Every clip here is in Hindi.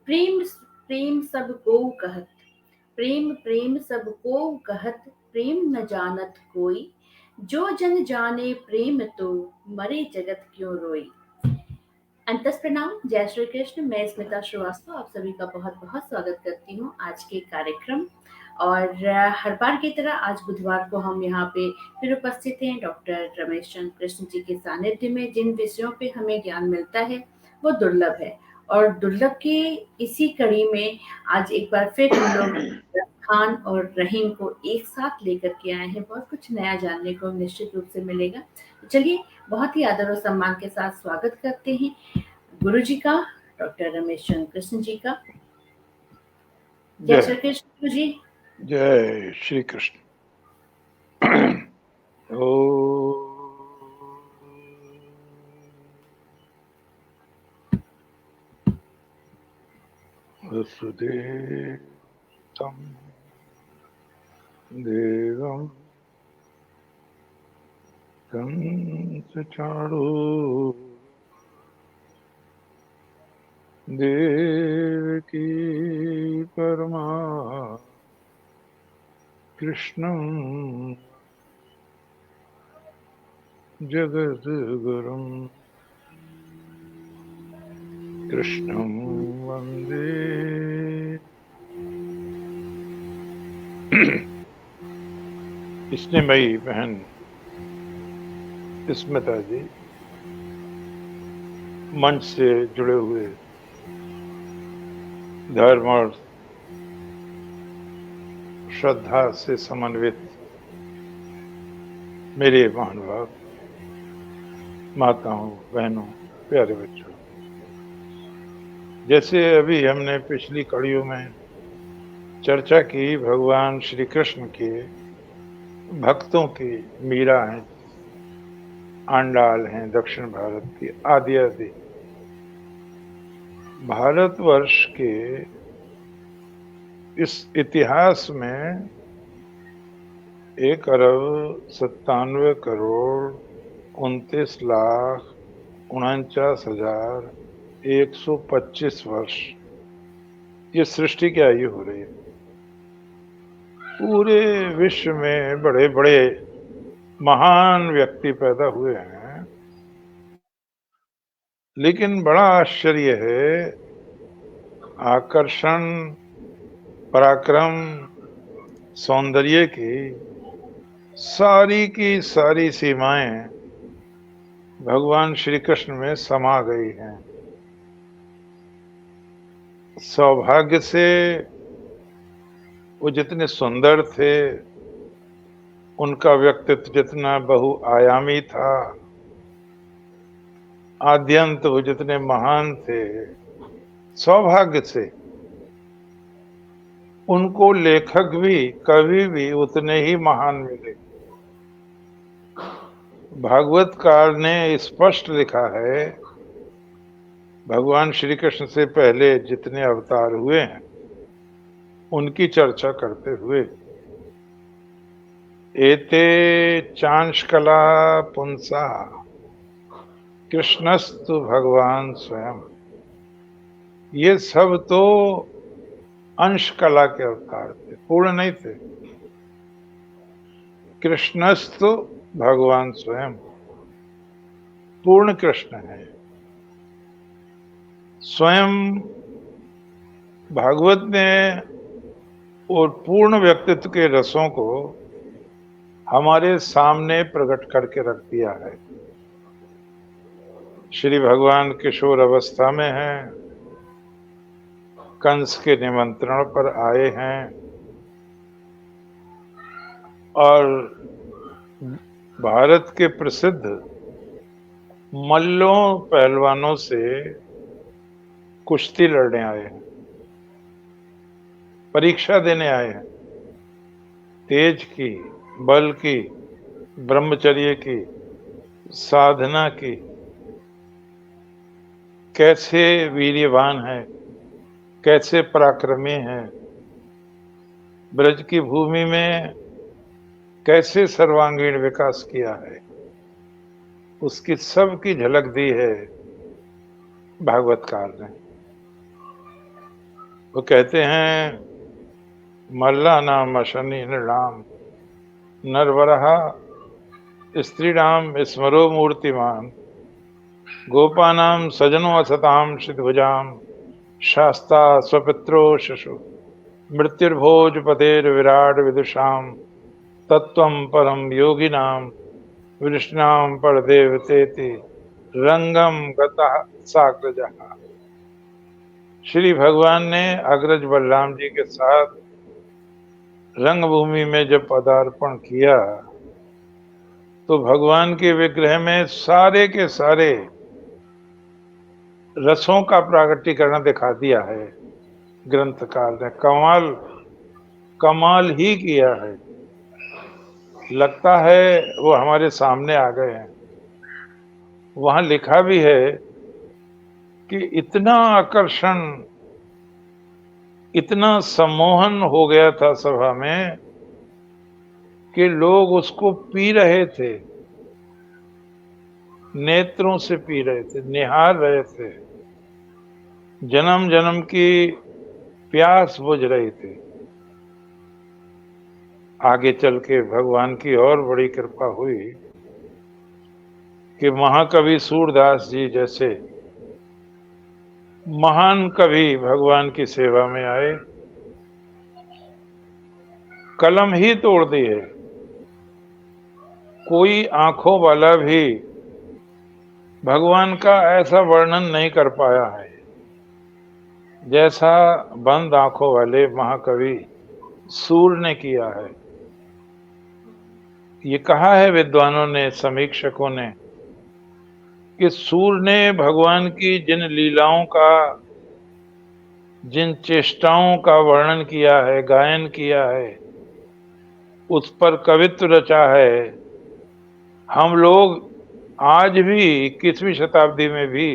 प्रेम प्रेम सब को कहत, प्रेम प्रेम सब को कहत, प्रेम न जानत कोई, जो जन जाने प्रेम तो मरे जगत क्यों रोई। अंतस प्रणाम, जय श्री कृष्ण। मैं स्मिता श्रीवास्तव आप सभी का बहुत बहुत स्वागत करती हूँ आज के कार्यक्रम। और हर बार की तरह आज बुधवार को हम यहाँ पे फिर उपस्थित हैं डॉक्टर रमेश चंद्र कृष्ण जी के सानिध्य में। जिन विषयों पे हमें ज्ञान मिलता है वो दुर्लभ है, और दुर्लभ की इसी कड़ी में आज एक बार फिर हम लोग खान और रहीम को एक साथ लेकर के आए हैं। बहुत कुछ नया जानने को निश्चित रूप से मिलेगा। चलिए, बहुत ही आदर और सम्मान के साथ स्वागत करते हैं गुरु जी का, डॉक्टर रमेश चंद्र कृष्ण जी का। जय श्री कृष्ण गुरु जी। जय श्री कृष्ण। ओ वसुदेवं देवं कंसचाणूरमर्दनं देवकी परमा कृष्णं जगद्गुरुं कृष्णं वन्दे स्नेहमयी बहन स्मिता जी, मंच से जुड़े हुए धर्म और श्रद्धा से समन्वित मेरे महानुभाव, माताओं, बहनों, प्यारे बच्चों, जैसे अभी हमने पिछली कड़ियों में चर्चा की, भगवान श्री कृष्ण के भक्तों की मीरा हैं, आंडाल हैं, दक्षिण भारत की आदि आदि भारतवर्ष के इस इतिहास में 1,97,29,49,125 वर्ष ये सृष्टि की आयु हो रही है। पूरे विश्व में बड़े बड़े महान व्यक्ति पैदा हुए हैं, लेकिन बड़ा आश्चर्य है, आकर्षण, पराक्रम, सौंदर्य की सारी सीमाएं भगवान श्री कृष्ण में समा गई हैं। सौभाग्य से वो जितने सुंदर थे, उनका व्यक्तित्व जितना बहुआयामी था, आद्यंत वो जितने महान थे, सौभाग्य से उनको लेखक भी, कवि भी उतने ही महान मिले। भागवतकार ने स्पष्ट लिखा है, भगवान श्री कृष्ण से पहले जितने अवतार हुए हैं उनकी चर्चा करते हुए, एते चांशकला पुंसा कृष्णस्तु भगवान स्वयं। ये सब तो अंश कला के अवतार थे, पूर्ण नहीं थे। कृष्णस्तु भगवान स्वयं, पूर्ण कृष्ण है। स्वयं भागवत ने और पूर्ण व्यक्तित्व के रसों को हमारे सामने प्रकट करके रख दिया है। श्री भगवान किशोर अवस्था में हैं, कंस के निमंत्रण पर आए हैं और भारत के प्रसिद्ध मल्लों पहलवानों से कुश्ती लड़ने आए हैं, परीक्षा देने आए हैं, तेज की, बल की, ब्रह्मचर्य की, साधना की, कैसे वीर्यवान है, कैसे पराक्रमी है, ब्रज की भूमि में कैसे सर्वांगीण विकास किया है, उसकी सब की झलक दी है भागवतकार ने। वो कहते हैं मल्ला नाम शनि नृणाम नरवरहा स्त्रीणाम स्मरो मूर्तिमान गोपानाम सजनो असताम सिद्धभुजाम शास्ता स्वपित्रो शशु मृत्युर्भोजपतेर विराट विदुषाम तत्वं परम योगिनाम विष्णाम परदेवतेति रंगम गतः साग्रजः। श्री भगवान ने अग्रज बलराम जी के साथ रंगभूमि में जब पदार्पण किया तो भगवान के विग्रह में सारे के सारे रसों का प्राकटीकरण दिखा दिया है। ग्रंथकार ने कमाल कमाल ही किया है। लगता है वो हमारे सामने आ गए हैं। वहां लिखा भी है कि इतना आकर्षण, इतना सम्मोहन हो गया था सभा में कि लोग उसको पी रहे थे, नेत्रों से पी रहे थे, निहार रहे थे, जन्म जन्म की प्यास बुझ रही थी। आगे चल के भगवान की और बड़ी कृपा हुई कि महाकवि सूरदास जी जैसे महान कवि भगवान की सेवा में आए, कलम ही तोड़ दी है। कोई आंखों वाला भी भगवान का ऐसा वर्णन नहीं कर पाया है जैसा बंद आंखों वाले महाकवि सूर ने किया है। ये कहा है विद्वानों ने, समीक्षकों ने, कि सूर ने भगवान की जिन लीलाओं का, जिन चेष्टाओं का वर्णन किया है, गायन किया है, उस पर कवित्व रचा है। हम लोग आज भी 21वीं शताब्दी में भी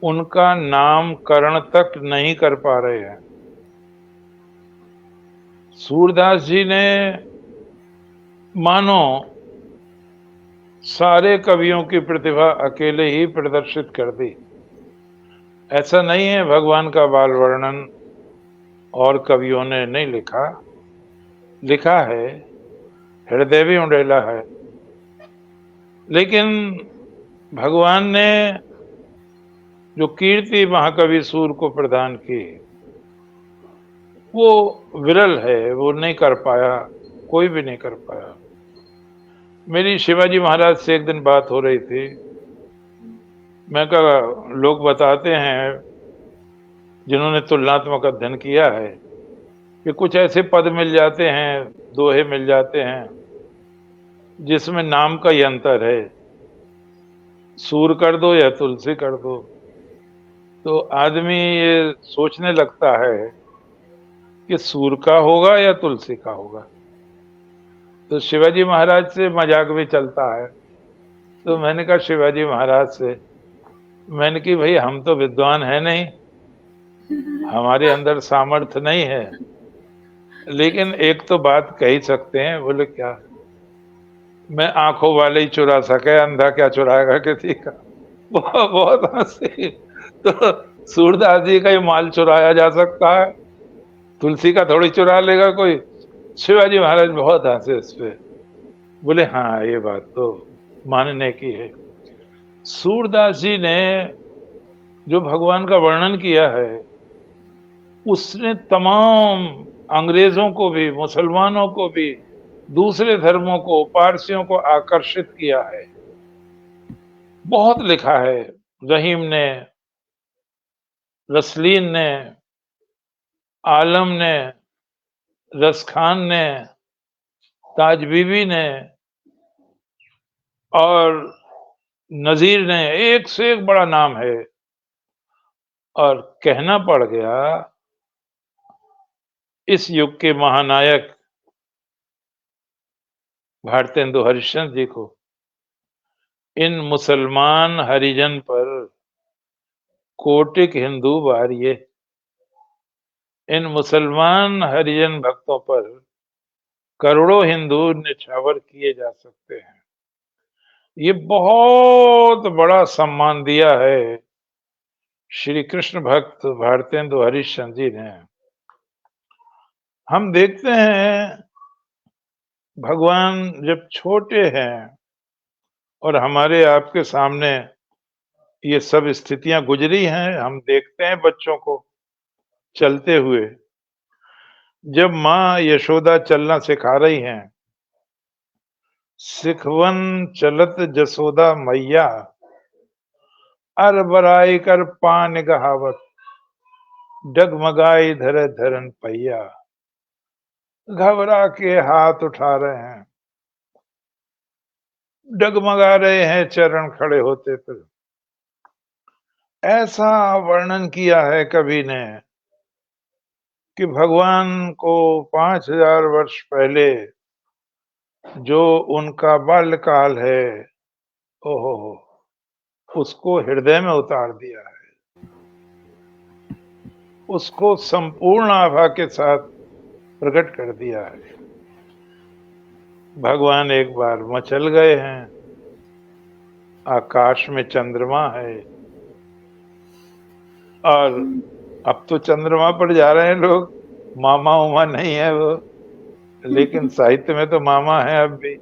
उनका नामकरण तक नहीं कर पा रहे हैं। सूरदास जी ने मानो सारे कवियों की प्रतिभा अकेले ही प्रदर्शित कर दी। ऐसा नहीं है भगवान का बाल वर्णन और कवियों ने नहीं लिखा, लिखा है, हृदय भी उंडेला है, लेकिन भगवान ने जो कीर्ति महाकवि सूर को प्रदान की वो विरल है, वो नहीं कर पाया, कोई भी नहीं कर पाया। मेरी शिवाजी महाराज से एक दिन बात हो रही थी। मैं कहा, लोग बताते हैं जिन्होंने तुलनात्मक अध्ययन किया है कि कुछ ऐसे पद मिल जाते हैं, दोहे मिल जाते हैं जिसमें नाम का ही अंतर है, सूर कर दो या तुलसी कर दो। तो आदमी ये सोचने लगता है कि सूर का होगा या तुलसी का होगा। तो शिवाजी महाराज से मजाक भी चलता है। तो मैंने कहा शिवाजी महाराज से, मैंने कि भाई हम तो विद्वान है नहीं, हमारे अंदर सामर्थ्य नहीं है, लेकिन एक तो बात कह ही सकते हैं। बोले क्या? मैं आंखों वाले ही चुरा सके, अंधा क्या चुराएगा किसी का। बहुत हंसी। तो सूरदास जी का ही माल चुराया जा सकता है, तुलसी का थोड़ी चुरा लेगा कोई। शिवाजी महाराज बहुत हंसे इस पे। बोले हाँ, ये बात तो मानने की है। सूरदास जी ने जो भगवान का वर्णन किया है उसने तमाम अंग्रेजों को भी, मुसलमानों को भी, दूसरे धर्मों को, पारसियों को आकर्षित किया है। बहुत लिखा है रहीम ने, रसलीन ने, आलम ने, रसखान ने, ताज बीबी ने और नजीर ने, एक से एक बड़ा नाम है। और कहना पड़ गया इस युग के महानायक भारतेंदु हरिश्चंद्र जी को, इन मुसलमान हरिजन पर कोटिक हिंदू वारिये, इन मुसलमान हरिजन भक्तों पर करोड़ों हिंदू निछावर किए जा सकते हैं। ये बहुत बड़ा सम्मान दिया है श्री कृष्ण भक्त भारतेंदु हरिश्चंद्र जी ने, हम देखते हैं भगवान जब छोटे हैं और हमारे आपके सामने ये सब स्थितियां गुजरी हैं, हम देखते हैं बच्चों को चलते हुए। जब माँ यशोदा चलना सिखा रही हैं, सिखवन चलत जसोदा मैया, अर बराई कर पान गहावत, डगमगाई धर धरन पैया। घबरा के हाथ उठा रहे हैं, डगमगा रहे हैं चरण खड़े होते पर। ऐसा वर्णन किया है कवि ने कि भगवान को 5000 वर्ष पहले जो उनका बाल्यकाल है, ओहो, उसको हृदय में उतार दिया है, उसको संपूर्ण आभा के साथ प्रकट कर दिया है। भगवान एक बार मचल गए हैं, आकाश में चंद्रमा है, और अब तो चंद्रमा पर जा रहे हैं लोग, मामा उमा नहीं है वो, लेकिन साहित्य में तो मामा है अब भी।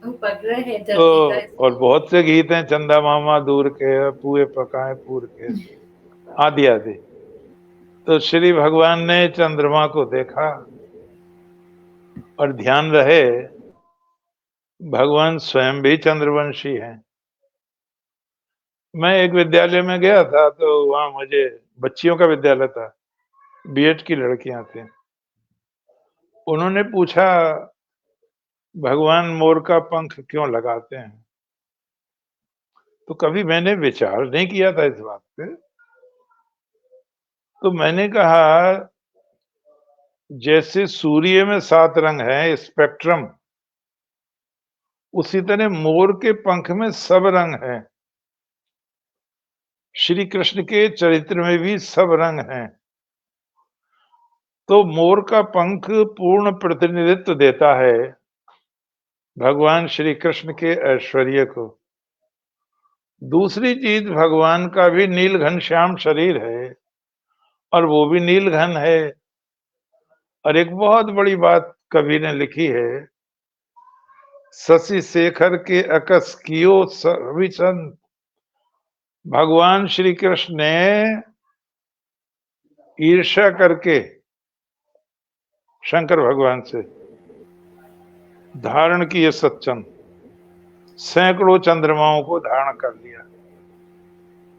उपग्रह है तो धरती का। और बहुत से गीत हैं, चंदा मामा दूर के, पुए पकाए पूर के, आदि आदि। तो श्री भगवान ने चंद्रमा को देखा, और ध्यान रहे भगवान स्वयं भी चंद्रवंशी हैं। मैं एक विद्यालय में गया था, तो वहां मुझे, बच्चियों का विद्यालय था, बीएड की लड़कियां थी, उन्होंने पूछा भगवान मोर का पंख क्यों लगाते हैं? तो कभी मैंने विचार नहीं किया था इस बात पे। तो मैंने कहा, जैसे सूर्य में 7 रंग हैं, स्पेक्ट्रम, उसी तरह मोर के पंख में सब रंग हैं। श्री कृष्ण के चरित्र में भी सब रंग हैं। तो मोर का पंख पूर्ण प्रतिनिधित्व देता है भगवान श्री कृष्ण के ऐश्वर्य को। दूसरी चीज, भगवान का भी नील घनश्याम शरीर है, और वो भी नील घन है। और एक बहुत बड़ी बात कवि ने लिखी है, शशि शेखर के अकस कियो विचंत। भगवान श्री कृष्ण ने ईर्ष्या करके शंकर भगवान से धारण किए सच्चंद, सैकड़ों चंद्रमाओं को धारण कर लिया।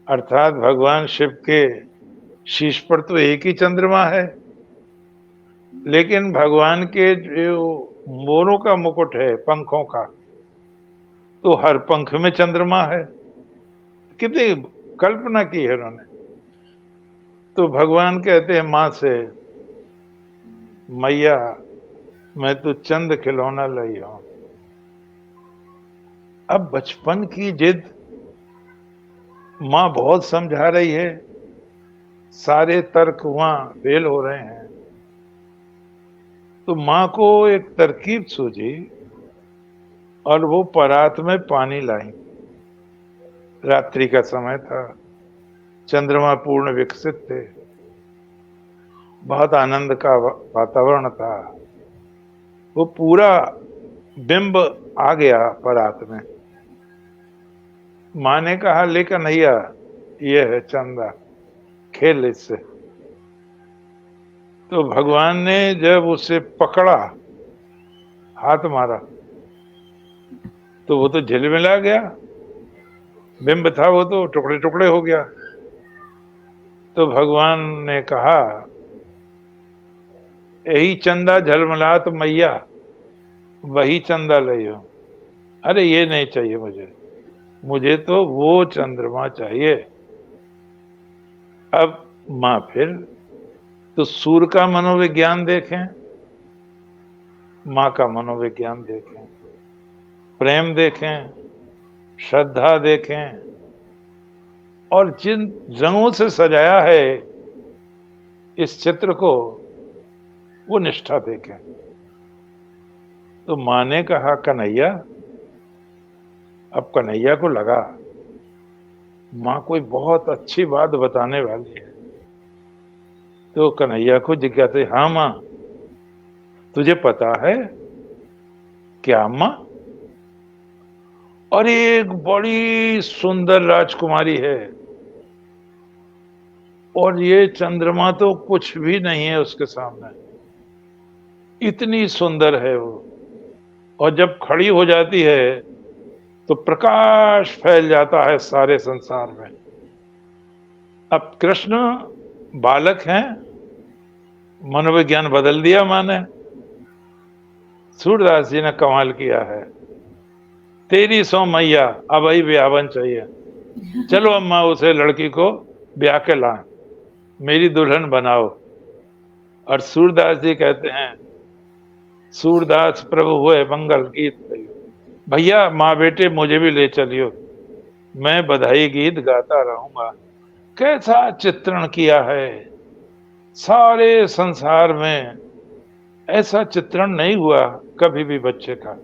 अर्थात भगवान शिव के शीश पर तो एक ही चंद्रमा है, लेकिन भगवान के जो मोरों का मुकुट है, पंखों का, तो हर पंख में चंद्रमा है। कितनी कल्पना की है उन्होंने। तो भगवान कहते हैं मां से, मैया मैं तो चंद खिलौना लाई हूं। अब बचपन की जिद, मां बहुत समझा रही है, सारे तर्क वहां फेल हो रहे हैं। तो मां को एक तरकीब सूझी, और वो परात में पानी लाई। रात्रि का समय था, चंद्रमा पूर्ण विकसित थे, बहुत आनंद का वातावरण था। वो पूरा बिंब आ गया परात में। मां ने कहा, ले कन्हैया, ये है चंदा, खेल इससे। तो भगवान ने जब उसे पकड़ा, हाथ मारा, तो वो तो झिलमिला गया, बिंब था वो तो टुकड़े टुकड़े हो गया। तो भगवान ने कहा, यही चंदा झलमलात मैया, वही चंदा ले हो। अरे ये नहीं चाहिए मुझे, मुझे तो वो चंद्रमा चाहिए। अब मां फिर तो सूर्य का मनोविज्ञान देखें, मां का मनोविज्ञान देखें, प्रेम देखें, श्रद्धा देखें, और जिन रंगों से सजाया है इस चित्र को, वो निष्ठा देखें। तो मां ने कहा, कन्हैया, अब कन्हैया को लगा माँ कोई बहुत अच्छी बात बताने वाली है। तो कन्हैया को जिज्ञासा, हाँ माँ, तुझे पता है क्या माँ? और एक बड़ी सुंदर राजकुमारी है, और ये चंद्रमा तो कुछ भी नहीं है उसके सामने, इतनी सुंदर है वो। और जब खड़ी हो जाती है तो प्रकाश फैल जाता है सारे संसार में। अब कृष्ण बालक हैं, मनोविज्ञान बदल दिया माँ ने। सूरदास जी ने कमाल किया है। तेरी सौ मैया, अब ही ब्यावन चाहिए, चलो अम्मा उसे लड़की को ब्याह के लाएं, मेरी दुल्हन बनाओ। और सूरदास जी कहते हैं, सूरदास प्रभु हुए मंगल गीत कहियो। भैया माँ बेटे मुझे भी ले चलियो, मैं बधाई गीत गाता रहूंगा। कैसा चित्रण किया है, सारे संसार में ऐसा चित्रण नहीं हुआ कभी भी बच्चे का।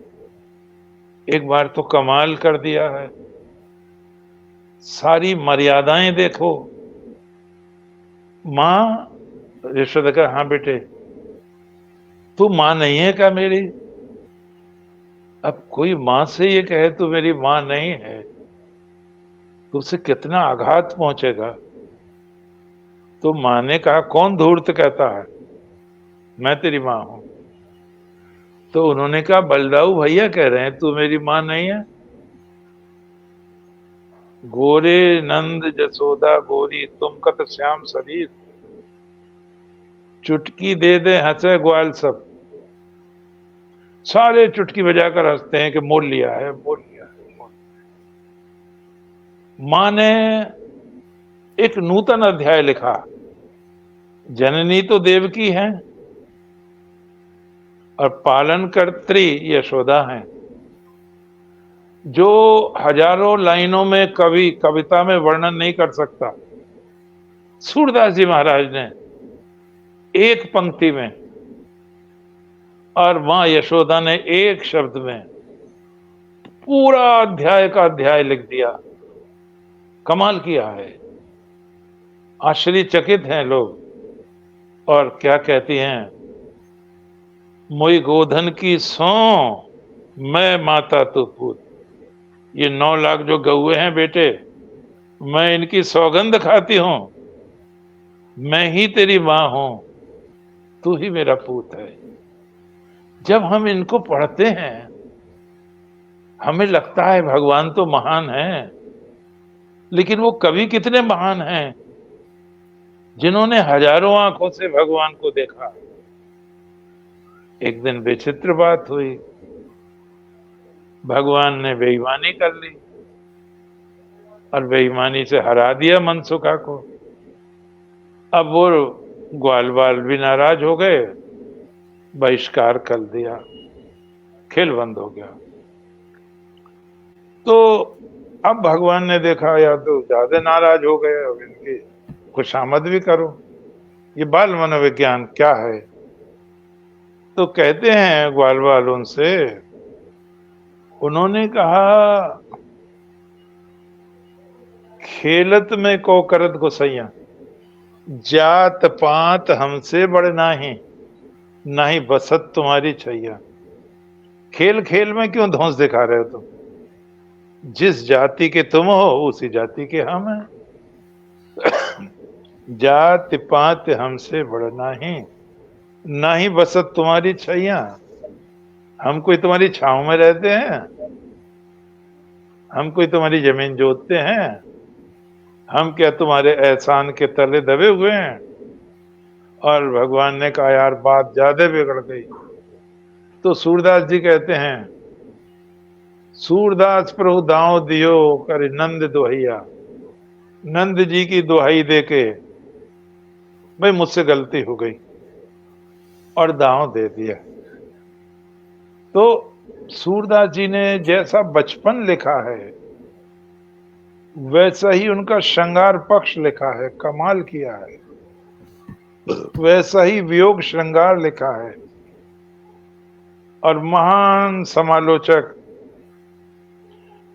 एक बार तो कमाल कर दिया है, सारी मर्यादाएं देखो। माँ, यशोदा का, हाँ बेटे तू माँ नहीं है क्या मेरी? अब कोई माँ से ये कहे तू मेरी माँ नहीं है तो उसे कितना आघात पहुंचेगा। तो माँ ने कहा, कौन धूर्त कहता है मैं तेरी माँ हूं? तो उन्होंने कहा, बलदाऊ भैया कह रहे हैं तू मेरी माँ नहीं है। गोरे नंद जसोदा गोरी, तुम कत श्याम शरीर, चुटकी दे दे हंसे ग्वाल सब। सारे चुटकी बजाकर हंसते हैं कि मोल लिया है, मोल लिया है, मोल। माँ ने एक नूतन अध्याय लिखा। जननी तो देवकी है और पालनकर्त्री यशोदा है। जो हजारों लाइनों में कवि कविता में वर्णन नहीं कर सकता, सूरदास जी महाराज ने एक पंक्ति में, और मां यशोदा ने एक शब्द में पूरा अध्याय का अध्याय लिख दिया। कमाल किया है, आश्चर्यचकित हैं लोग। और क्या कहती हैं, मोई गोधन की सौ, मैं माता तू पूत। ये 9 लाख जो गौए हैं बेटे, मैं इनकी सौगंध खाती हूं, मैं ही तेरी मां हूं, तू ही मेरा पूत है। जब हम इनको पढ़ते हैं हमें लगता है भगवान तो महान है, लेकिन वो कवि कितने महान हैं जिन्होंने हजारों आंखों से भगवान को देखा। एक दिन विचित्र बात हुई, भगवान ने बेईमानी कर ली और बेईमानी से हरा दिया मनसुखा को। अब वो ग्वाल बाल भी नाराज हो गए, बहिष्कार कर दिया, खेल बंद हो गया। तो अब भगवान ने देखा या तो ज्यादा नाराज हो गए, अब इनकी खुशामद भी करो। ये बाल मनोविज्ञान क्या है। तो कहते हैं ग्वाल बाल उनसे, उन्होंने कहा, खेलत में को करत गोसैया, जात पात हमसे बड़े नाही, नाही बसत तुम्हारी छैया। खेल खेल में क्यों धौंस दिखा रहे हो तुम? जिस जाति के तुम हो उसी जाति के हम हैं। जात पात हमसे बड़ा नहीं, नाही बसत तुम्हारी छैया। हम कोई तुम्हारी छांव में रहते हैं? हम कोई तुम्हारी जमीन जोतते हैं? हम क्या तुम्हारे एहसान के तले दबे हुए हैं? और भगवान ने कहा, यार बात ज्यादा बिगड़ गई। तो सूरदास जी कहते हैं, सूरदास प्रभु दांव दियो कर नंद दुहैया। नंद जी की दुहाई देके भाई मुझसे गलती हो गई और दांव दे दिया। तो सूरदास जी ने जैसा बचपन लिखा है वैसा ही उनका श्रृंगार पक्ष लिखा है, कमाल किया है। वैसा ही वियोग श्रृंगार लिखा है। और महान समालोचक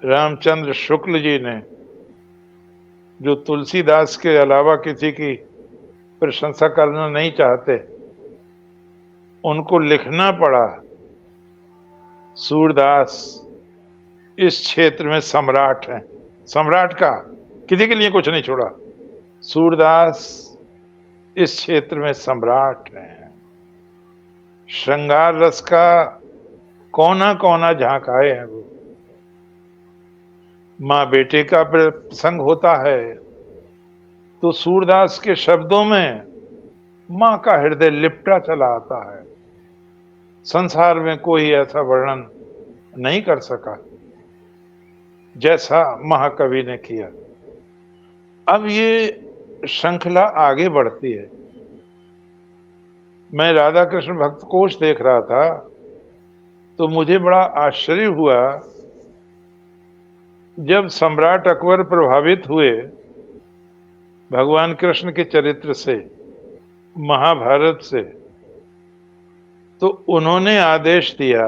रामचंद्र शुक्ल जी ने जो तुलसीदास के अलावा किसी की प्रशंसा करना नहीं चाहते, उनको लिखना पड़ा सूरदास इस क्षेत्र में सम्राट हैं। सम्राट का किसी के लिए कुछ नहीं छोड़ा। सूरदास इस क्षेत्र में सम्राट हैं। श्रृंगार रस का कोना कोना झांक आए हैं वो। माँ बेटे का प्रसंग होता है तो सूरदास के शब्दों में माँ का हृदय लिपटा चला आता है। संसार में कोई ऐसा वर्णन नहीं कर सका जैसा महाकवि ने किया। अब ये श्रृंखला आगे बढ़ती है। मैं राधा कृष्ण भक्त कोश देख रहा था तो मुझे बड़ा आश्चर्य हुआ जब सम्राट अकबर प्रभावित हुए भगवान कृष्ण के चरित्र से, महाभारत से, तो उन्होंने आदेश दिया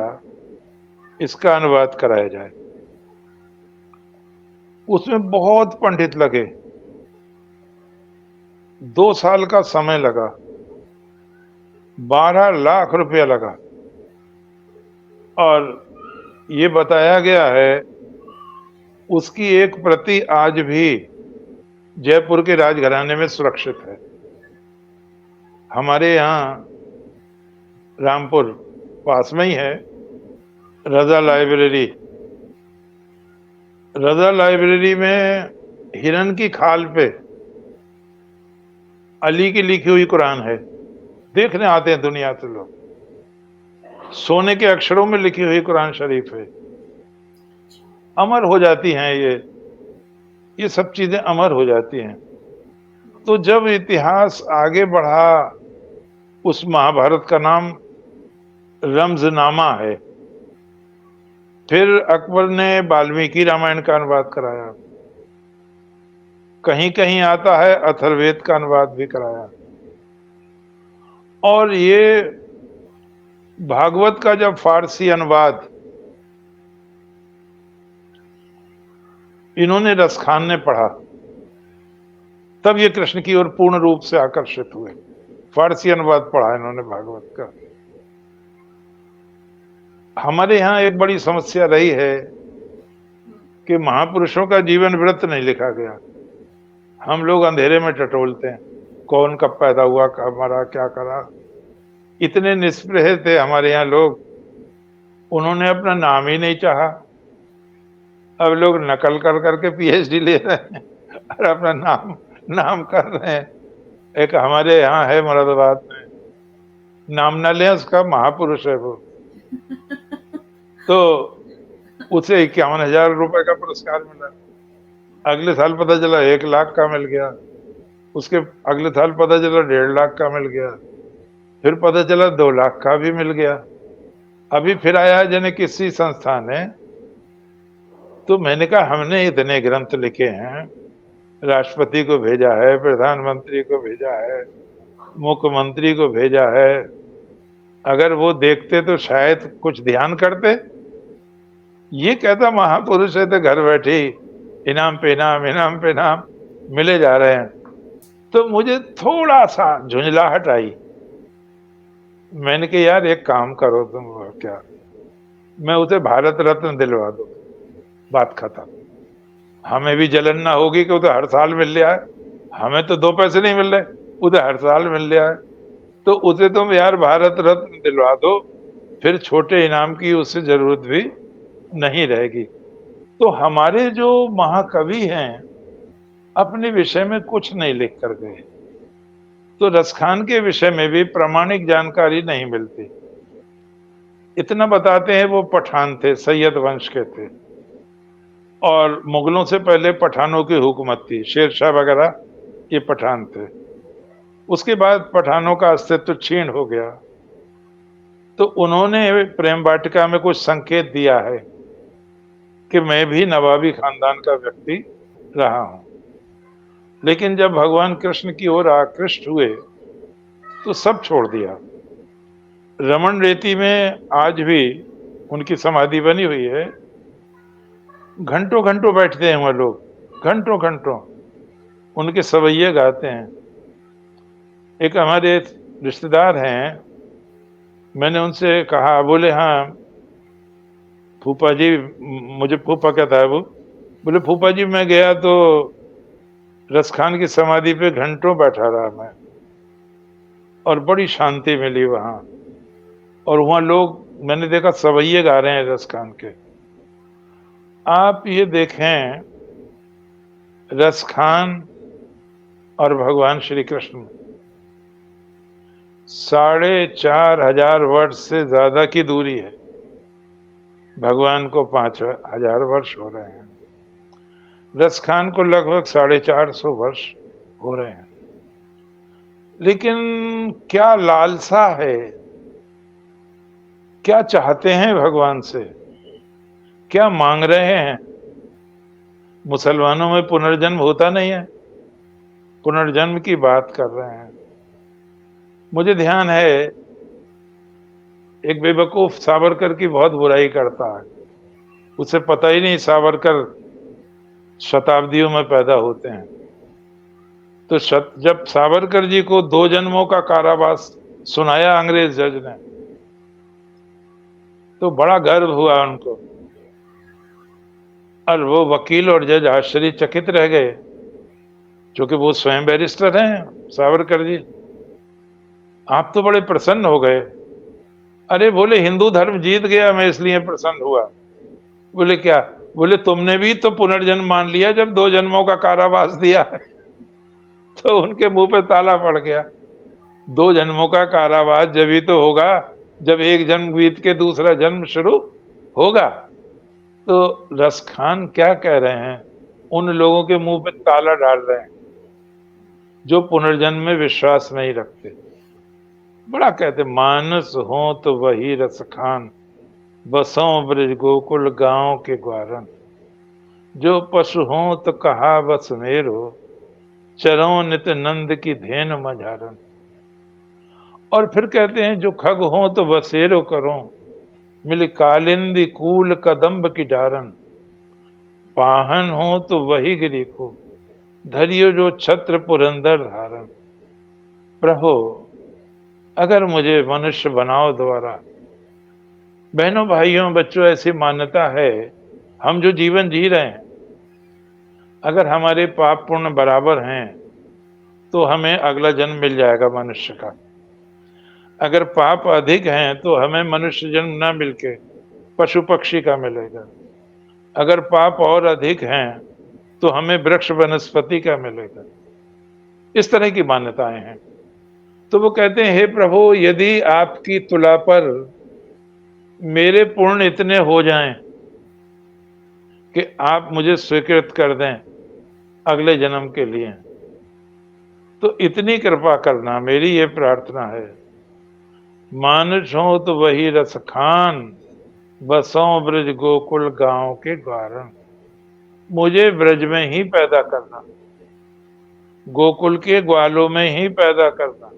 इसका अनुवाद कराया जाए। उसमें बहुत पंडित लगे, 2 साल का समय लगा, 12 लाख रुपया लगा, और ये बताया गया है उसकी एक प्रति आज भी जयपुर के राजघराने में सुरक्षित है। हमारे यहाँ रामपुर पास में ही है रजा लाइब्रेरी। रजा लाइब्रेरी में हिरन की खाल पे अली की लिखी हुई कुरान है। देखने आते हैं दुनिया से लोग। सोने के अक्षरों में लिखी हुई कुरान शरीफ है। अमर हो जाती हैं ये सब चीजें अमर हो जाती हैं। तो जब इतिहास आगे बढ़ा, उस महाभारत का नाम रमजनामा है। फिर अकबर ने वाल्मीकि रामायण का अनुवाद कराया, कहीं कहीं आता है अथर्ववेद का अनुवाद भी कराया, और ये भागवत का जब फारसी अनुवाद इन्होंने रसखान ने पढ़ा, तब ये कृष्ण की ओर पूर्ण रूप से आकर्षित हुए। फारसी अनुवाद पढ़ा इन्होंने भागवत का। हमारे यहाँ एक बड़ी समस्या रही है कि महापुरुषों का जीवन वृत्त नहीं लिखा गया। हम लोग अंधेरे में टटोलते हैं, कौन कब पैदा हुआ, कब मरा, क्या करा। इतने निष्प्रह थे हमारे यहाँ लोग, उन्होंने अपना नाम ही नहीं चाहा। अब लोग नकल कर करके पीएचडी ले रहे हैं और अपना नाम कर रहे हैं। एक हमारे यहाँ है मुरादाबाद में, नाम ना लें उसका, महापुरुष है वो, तो उसे 51,000 रुपए का पुरस्कार मिला। अगले साल पता चला 1 लाख का मिल गया, उसके अगले साल पता चला 1.5 लाख का मिल गया, फिर पता चला 2 लाख का भी मिल गया। अभी फिर आया जने किसी संस्था ने, तो मैंने कहा हमने इतने ग्रंथ लिखे हैं, राष्ट्रपति को भेजा है, प्रधानमंत्री को भेजा है, मुख्यमंत्री को भेजा है, अगर वो देखते तो शायद कुछ ध्यान करते। ये कहता महापुरुष है तो घर बैठे इनाम पे इनाम, इनाम पे इनाम मिले जा रहे हैं। तो मुझे थोड़ा सा झुंझलाहट आई। मैंने कहा यार एक काम करो तुम, क्या मैं उसे भारत रत्न दिलवा दो, बात खत्म। हमें भी जलन ना होगी कि उसे हर साल मिल रहा है, हमें तो 2 पैसे नहीं मिल रहे, उसे हर साल मिल रहा है, तो उसे तुम यार भारत रत्न दिलवा दो, फिर छोटे इनाम की उससे जरूरत भी नहीं रहेगी। तो हमारे जो महाकवि हैं अपने विषय में कुछ नहीं लिख कर गए, तो रसखान के विषय में भी प्रामाणिक जानकारी नहीं मिलती। इतना बताते हैं वो पठान थे, सैयद वंश के थे, और मुगलों से पहले पठानों की हुकूमत थी, शेरशाह वगैरह ये पठान थे। उसके बाद पठानों का अस्तित्व क्षीण हो गया, तो उन्होंने प्रेम वाटिका में कुछ संकेत दिया है कि मैं भी नवाबी खानदान का व्यक्ति रहा हूं। लेकिन जब भगवान कृष्ण की ओर आकृष्ट हुए तो सब छोड़ दिया। रमन रेती में आज भी उनकी समाधि बनी हुई है। घंटों घंटों बैठते हैं वह लोग, घंटों घंटों। उनके सवैये गाते हैं। एक हमारे रिश्तेदार हैं, मैंने उनसे कहा, बोले हाँ फूफा जी, मुझे फूफा कहता है वो, बोले फूफा जी मैं गया तो रस खान की समाधि पे घंटों बैठा रहा मैं, और बड़ी शांति मिली वहां। और वहां लोग मैंने देखा सवैये गा रहे हैं रस खान के। आप ये देखें, रस खान और भगवान श्री कृष्ण 4,500 वर्ष से ज्यादा की दूरी है, भगवान को 5,000 वर्ष हो रहे हैं, रस खान को लगभग 450 वर्ष हो रहे हैं। लेकिन क्या लालसा है, क्या चाहते हैं भगवान से, क्या मांग रहे हैं? मुसलमानों में पुनर्जन्म होता नहीं है, पुनर्जन्म की बात कर रहे हैं। मुझे ध्यान है, एक बेवकूफ सावरकर की बहुत बुराई करता है, उसे पता ही नहीं सावरकर शताब्दियों में पैदा होते हैं। तो जब सावरकर जी को 2 जन्मों का कारावास सुनाया अंग्रेज जज ने, तो बड़ा गर्व हुआ उनको, और वो वकील और जज आश्चर्यचकित रह गए, क्योंकि वो स्वयं बैरिस्टर हैं सावरकर जी। आप तो बड़े प्रसन्न हो गए। अरे बोले हिंदू धर्म जीत गया, मैं इसलिए प्रसन्न हुआ। बोले क्या? बोले तुमने भी तो पुनर्जन्म मान लिया जब 2 जन्मों का कारावास दिया है। तो उनके मुंह पे ताला पड़ गया। 2 जन्मों का कारावास जब ही तो होगा जब एक जन्म बीत के दूसरा जन्म शुरू होगा। तो रस खान क्या कह रहे हैं? उन लोगों के मुंह पे ताला डाल रहे हैं जो पुनर्जन्म में विश्वास नहीं रखते। बड़ा कहते, मानस हो तो वही रस खान, बसों ब्रज गोकुल गांव के ग्वारन, जो पशु हो तो कहा बस मेरो, चरों नित नंद की धेन मझारन। और फिर कहते हैं, जो खग हो तो बसेरो करो, मिल कालिंदी कूल कदम्ब की डारन, पाहन हो तो वही गिरी को, धरियो जो छत्र पुरंदर धारन। प्रभु अगर मुझे मनुष्य बनाओ दोबारा। बहनों भाइयों बच्चों, ऐसी मान्यता है, हम जो जीवन जी रहे हैं, अगर हमारे पाप पुण्य बराबर हैं तो हमें अगला जन्म मिल जाएगा मनुष्य का। अगर पाप अधिक हैं तो हमें मनुष्य जन्म ना मिलके पशु पक्षी का मिलेगा। अगर पाप और अधिक हैं तो हमें वृक्ष वनस्पति का मिलेगा। इस तरह की मान्यताएं हैं। तो वो कहते हैं, हे प्रभु, यदि आपकी तुला पर मेरे पुण्य इतने हो जाएं कि आप मुझे स्वीकृत कर दें अगले जन्म के लिए, तो इतनी कृपा करना, मेरी ये प्रार्थना है। मानुष हो तो वही रस खान, बसों ब्रज गोकुल गांव के ग्वारन। मुझे ब्रज में ही पैदा करना, गोकुल के ग्वालों में ही पैदा करना,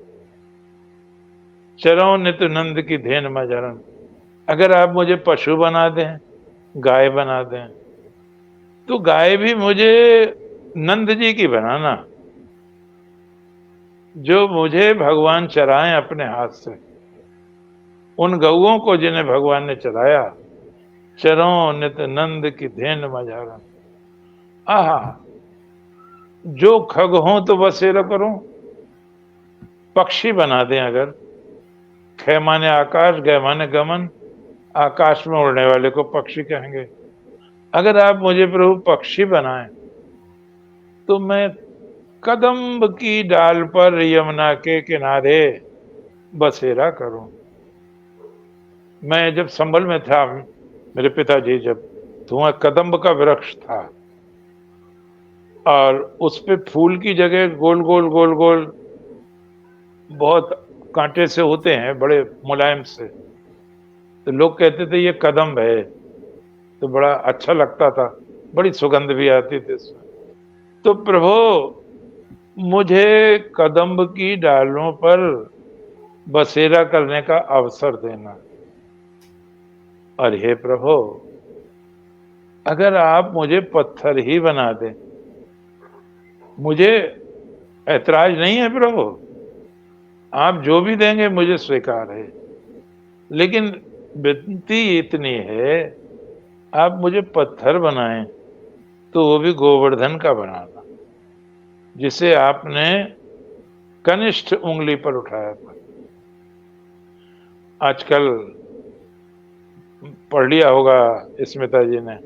चरों नित नंद की धेन मजरन। अगर आप मुझे पशु बना दें, गाय बना दें, तो गाय भी मुझे नंद जी की बनाना, जो मुझे भगवान चराएं अपने हाथ से। उन गौओं को जिन्हें भगवान ने चराया, चरों नित नंद की धेन मजारन। आहा, जो खग हो तो बसेरा करूं, पक्षी बना दें। अगर खे माने आकाश, गए माने गमन, आकाश में उड़ने वाले को पक्षी कहेंगे। अगर आप मुझे प्रभु पक्षी बनाएं तो मैं कदम्ब की डाल पर यमुना के किनारे बसेरा करूं। मैं जब संभल में था, मेरे पिताजी जब, तो वहां कदम्ब का वृक्ष था और उस पे फूल की जगह गोल गोल गोल गोल बहुत कांटे से होते हैं, बड़े मुलायम से। तो लोग कहते थे ये कदम्ब है, तो बड़ा अच्छा लगता था, बड़ी सुगंध भी आती थी इसमें। तो प्रभु मुझे कदम्ब की डालों पर बसेरा करने का अवसर देना। और हे प्रभु, अगर आप मुझे पत्थर ही बना दें मुझे ऐतराज नहीं है प्रभु, आप जो भी देंगे मुझे स्वीकार है, लेकिन विनती इतनी है, आप मुझे पत्थर बनाएं तो वो भी गोवर्धन का बनाना, जिसे आपने कनिष्ठ उंगली पर उठाया था। आजकल पढ़ लिया होगा स्मिता जी ने,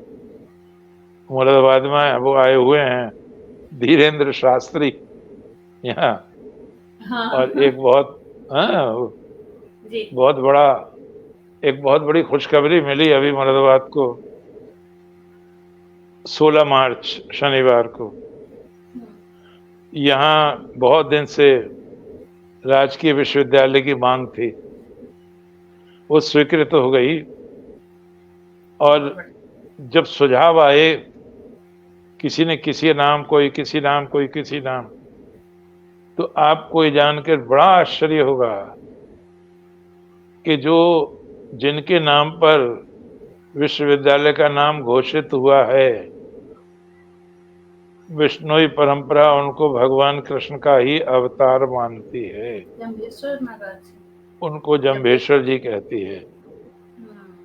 मुरादाबाद में वो आए हुए हैं धीरेन्द्र शास्त्री यहाँ, हाँ और एक बहुत जी बहुत बड़ा एक बहुत बड़ी खुशखबरी मिली अभी मुरादाबाद को, 16 मार्च शनिवार को। यहाँ बहुत दिन से राजकीय विश्वविद्यालय की मांग थी, वो स्वीकृत हो गई। और जब सुझाव आए, किसी ने किसी नाम, कोई किसी नाम, कोई किसी नाम, तो आपको ये जानकर बड़ा आश्चर्य होगा कि जो जिनके नाम पर विश्वविद्यालय का नाम घोषित हुआ है, विष्णुई परंपरा उनको भगवान कृष्ण का ही अवतार मानती है, जम्भेश्वर महाराज। उनको जम्भेश्वर जी कहती है।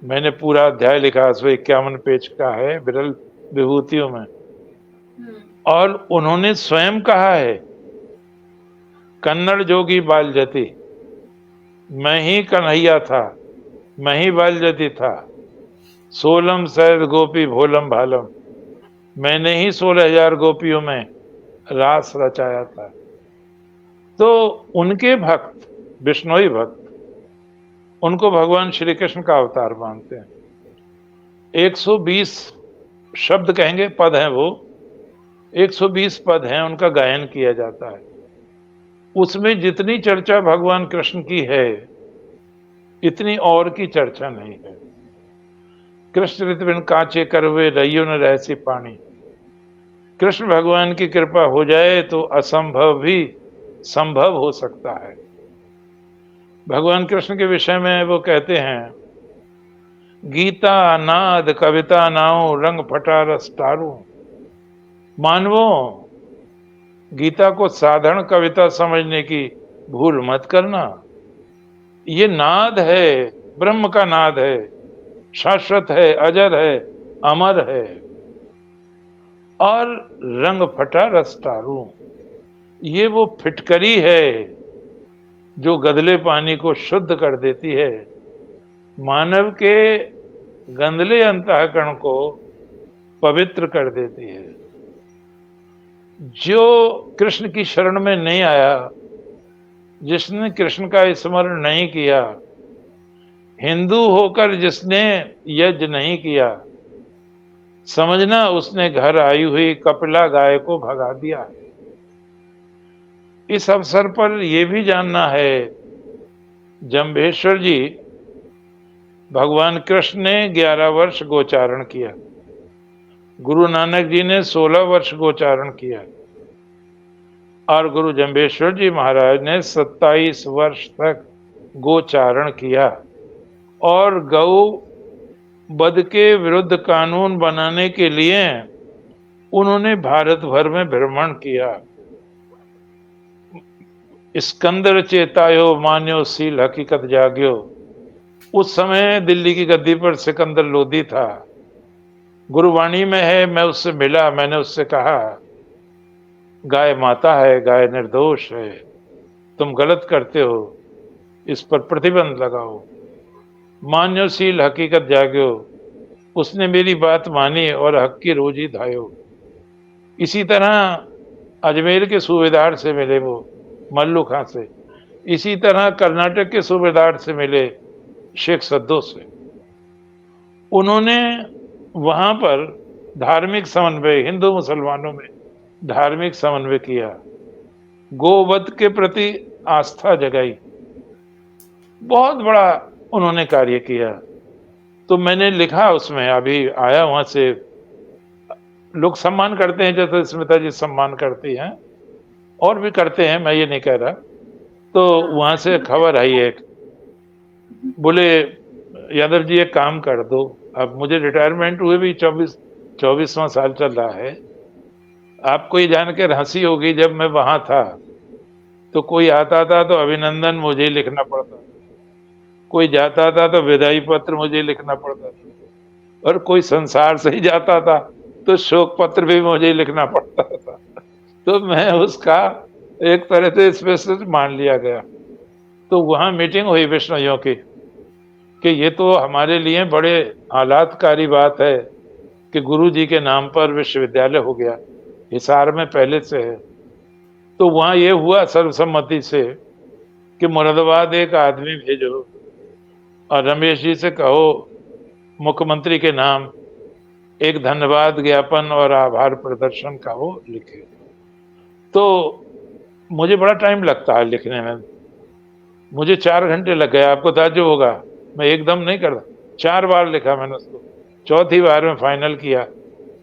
मैंने पूरा अध्याय लिखा, 51 पेज का है विरल विभूतियों में, और उन्होंने स्वयं कहा है, कन्नड़ जोगी बालजती, मैं ही कन्हैया था, मैं ही बालजती था, सोलम सैद गोपी भोलम भालम, मैंने ही 16,000 गोपियों में रास रचाया था। तो उनके भक्त, विष्णुई भक्त, उनको भगवान श्री कृष्ण का अवतार मानते हैं। 120 शब्द कहेंगे, पद हैं वो, 120 पद हैं, उनका गायन किया जाता है। उसमें जितनी चर्चा भगवान कृष्ण की है, इतनी और की चर्चा नहीं है। कृष्ण ऋतविन कांचे करवे रइयो न रहसी पानी, कृष्ण भगवान की कृपा हो जाए तो असंभव भी संभव हो सकता है। भगवान कृष्ण के विषय में वो कहते हैं, गीता नाद कविता नाउ रंग फटा रस तारू, मानवो गीता को साधारण कविता समझने की भूल मत करना, ये नाद है, ब्रह्म का नाद है, शाश्वत है, अजर है, अमर है। और रंग फटा रस तारू, ये वो फिटकरी है जो गंदले पानी को शुद्ध कर देती है, मानव के गंदले अंतःकरण को पवित्र कर देती है। जो कृष्ण की शरण में नहीं आया, जिसने कृष्ण का स्मरण नहीं किया, हिंदू होकर जिसने यज्ञ नहीं किया, समझना उसने घर आई हुई कपिला गाय को भगा दिया। इस अवसर पर यह भी जानना है, जम्भेश्वर जी, भगवान कृष्ण ने 11 वर्ष गोचारण किया, गुरु नानक जी ने 16 वर्ष गोचारण किया, और गुरु जम्भेश्वर जी महाराज ने 27 वर्ष तक गोचारण किया, और गौ वध के विरुद्ध कानून बनाने के लिए उन्होंने भारत भर में भ्रमण किया। स्कंदर चेतायो मान्यो सील हकीकत जाग्यो, उस समय दिल्ली की गद्दी पर सिकंदर लोधी था। गुरुवाणी में है, मैं उससे मिला, मैंने उससे कहा, गाय माता है, गाय निर्दोष है, तुम गलत करते हो, इस पर प्रतिबंध लगाओ। मान्यो सील हकीकत जाग्यो, उसने मेरी बात मानी और हक की रोजी धायो। इसी तरह अजमेर के सूबेदार से मिले वो, मल्लू खां से। इसी तरह कर्नाटक के सूबेदार से मिले, शेख सद्दो से। उन्होंने वहां पर धार्मिक समन्वय, हिंदू मुसलमानों में धार्मिक समन्वय किया, गोवध के प्रति आस्था जगाई, बहुत बड़ा उन्होंने कार्य किया। तो मैंने लिखा उसमें, अभी आया वहां से, लोग सम्मान करते हैं जैसे स्मिता जी सम्मान करती हैं, और भी करते हैं, मैं ये नहीं कह रहा। तो वहां से खबर आई एक, बोले यादव जी एक काम कर दो, अब मुझे रिटायरमेंट हुए भी 24वां साल चल रहा है, आपको ये जानकर हंसी होगी, जब मैं वहां था तो कोई आता था तो अभिनंदन मुझे लिखना पड़ता था, कोई जाता था तो विदाई पत्र मुझे लिखना पड़ता था, और कोई संसार से ही जाता था तो शोक पत्र भी मुझे लिखना पड़ता था। तो मैं उसका एक तरह से स्पेशलिस्ट मान लिया गया। तो वहां मीटिंग हुई विष्णुइयों की कि ये तो हमारे लिए बड़े आह्लादकारी बात है कि गुरु जी के नाम पर विश्वविद्यालय हो गया, हिसार में पहले से है। तो वहां ये हुआ सर्वसम्मति से कि मुरादाबाद एक आदमी भेजो और रमेश जी से कहो मुख्यमंत्री के नाम एक धन्यवाद ज्ञापन और आभार प्रदर्शन का वो लिखे। तो मुझे बड़ा टाइम लगता है लिखने में, मुझे 4 घंटे लग गए। आपको ताज्जुब होगा, मैं एकदम नहीं करता, 4 बार लिखा मैंने उसको, चौथी बार में फाइनल किया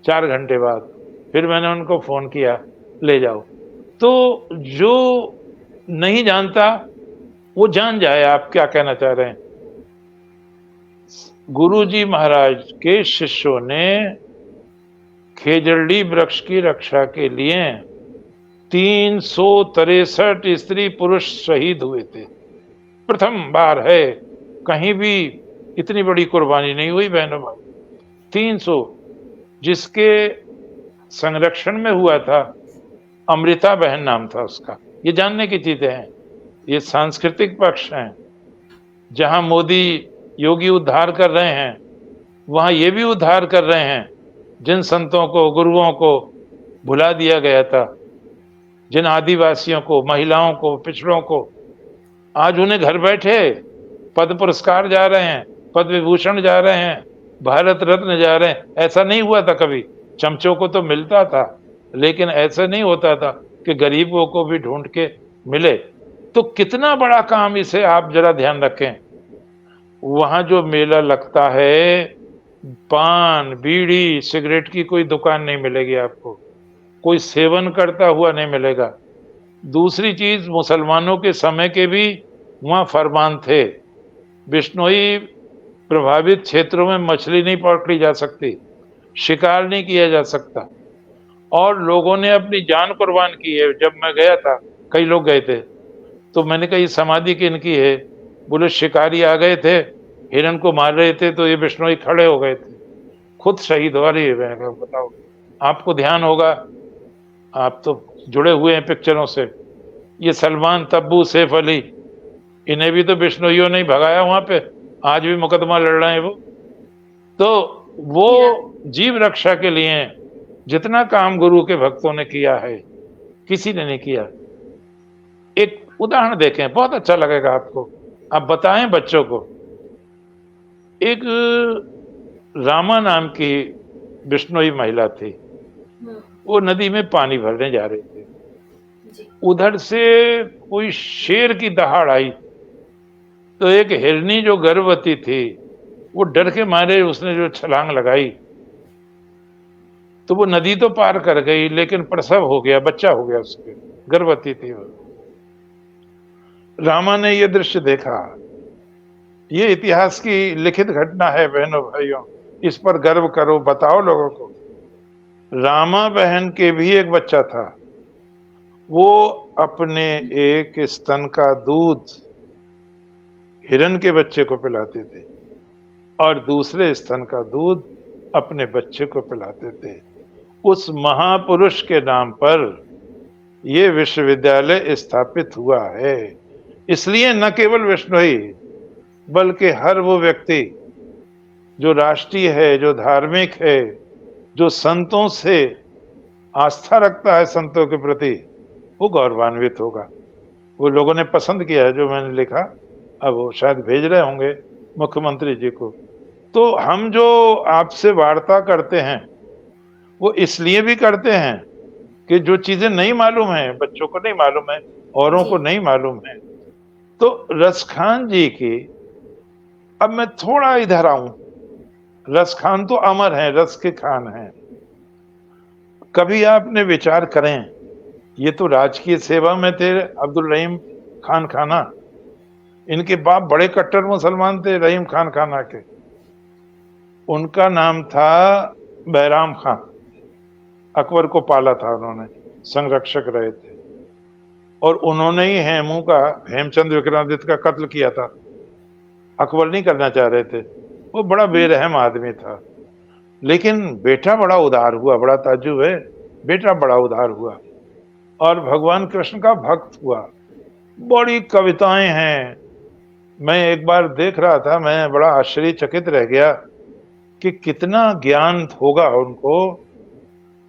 4 घंटे बाद। फिर मैंने उनको फोन किया, ले जाओ। तो जो नहीं जानता वो जान जाए आप क्या कहना चाह रहे हैं। गुरु जी महाराज के शिष्यों ने खेजड़ी वृक्ष की रक्षा के लिए 363 स्त्री पुरुष शहीद हुए थे। प्रथम बार है, कहीं भी इतनी बड़ी कुर्बानी नहीं हुई बहनों भाई। 300, जिसके संरक्षण में हुआ था अमृता बहन नाम था उसका। ये जानने की चीजें हैं, ये सांस्कृतिक पक्ष हैं। जहां मोदी योगी उद्धार कर रहे हैं, वहां ये भी उद्धार कर रहे हैं जिन संतों को गुरुओं को भुला दिया गया था, जिन आदिवासियों को, महिलाओं को, पिछड़ों को। आज उन्हें घर बैठे पद्म पुरस्कार जा रहे हैं, पद्म विभूषण जा रहे हैं, भारत रत्न जा रहे हैं। ऐसा नहीं हुआ था कभी। चमचों को तो मिलता था, लेकिन ऐसा नहीं होता था कि गरीबों को भी ढूंढ के मिले। तो कितना बड़ा काम, इसे आप जरा ध्यान रखें। वहां जो मेला लगता है, पान बीड़ी सिगरेट की कोई दुकान नहीं मिलेगी आपको, कोई सेवन करता हुआ नहीं मिलेगा। दूसरी चीज, मुसलमानों के समय के भी वहां फरमान थे, बिश्नोई प्रभावित क्षेत्रों में मछली नहीं पकड़ी जा सकती, शिकार नहीं किया जा सकता, और लोगों ने अपनी जान कुर्बान की है। जब मैं गया था, कई लोग गए थे, तो मैंने कहा ये समाधि किनकी है? बोले शिकारी आ गए थे, हिरण को मार रहे थे तो ये बिश्नोई खड़े हो गए थे, खुद शहीद हो रही है। मैंने कहा बताओ, आपको ध्यान होगा, आप तो जुड़े हुए हैं पिक्चरों से। ये सलमान, तब्बू, सैफ अली, इन्हें भी तो बिश्नोइयों ने ही भगाया वहां पे, आज भी मुकदमा लड़ रहे हैं वो। तो वो जीव रक्षा के लिए जितना काम गुरु के भक्तों ने किया है, किसी ने नहीं किया। एक उदाहरण देखें, बहुत अच्छा लगेगा आपको, आप बताएं बच्चों को। एक रामा नाम की बिश्नोई महिला थी, वो नदी में पानी भरने जा रहे थे। उधर से कोई शेर की दहाड़ आई, तो एक हिरनी जो गर्भवती थी, वो डर के मारे उसने जो छलांग लगाई, तो वो नदी तो पार कर गई, लेकिन प्रसव हो गया, बच्चा हो गया उसके, गर्भवती थी वो। रामा ने ये दृश्य देखा। ये इतिहास की लिखित घटना है बहनों भाइयों, इस पर गर्व करो, बताओ लोगों को। रामा बहन के भी एक बच्चा था, वो अपने एक स्तन का दूध हिरन के बच्चे को पिलाते थे और दूसरे स्तन का दूध अपने बच्चे को पिलाते थे। उस महापुरुष के नाम पर ये विश्वविद्यालय स्थापित हुआ है। इसलिए न केवल बिश्नोई, बल्कि हर वो व्यक्ति जो राष्ट्रीय है, जो धार्मिक है, जो संतों से आस्था रखता है, संतों के प्रति, वो गौरवान्वित होगा। वो लोगों ने पसंद किया है जो मैंने लिखा, अब वो शायद भेज रहे होंगे मुख्यमंत्री जी को। तो हम जो आपसे वार्ता करते हैं वो इसलिए भी करते हैं कि जो चीजें नहीं मालूम है, बच्चों को नहीं मालूम है, औरों को नहीं मालूम है। तो रसखान जी की, अब मैं थोड़ा इधर आऊं, रसखान तो अमर है, रस के खान हैं। कभी आपने विचार करें, ये तो राजकीय सेवा में थे अब्दुल रहीम खान खाना, इनके बाप बड़े कट्टर मुसलमान थे रहीम खान खाना के, उनका नाम था बैराम खान। अकबर को पाला था उन्होंने, संरक्षक रहे थे, और उन्होंने ही हेमचंद विक्रमादित्य का कत्ल किया था। अकबर नहीं करना चाह रहे थे, वो बड़ा बेरहम आदमी था। लेकिन बेटा बड़ा उदार हुआ, बड़ा ताज्जुब है, बेटा बड़ा उदार हुआ और भगवान कृष्ण का भक्त हुआ। बड़ी कविताएं हैं। मैं एक बार देख रहा था, मैं बड़ा आश्चर्यचकित रह गया कि कितना ज्ञान होगा उनको।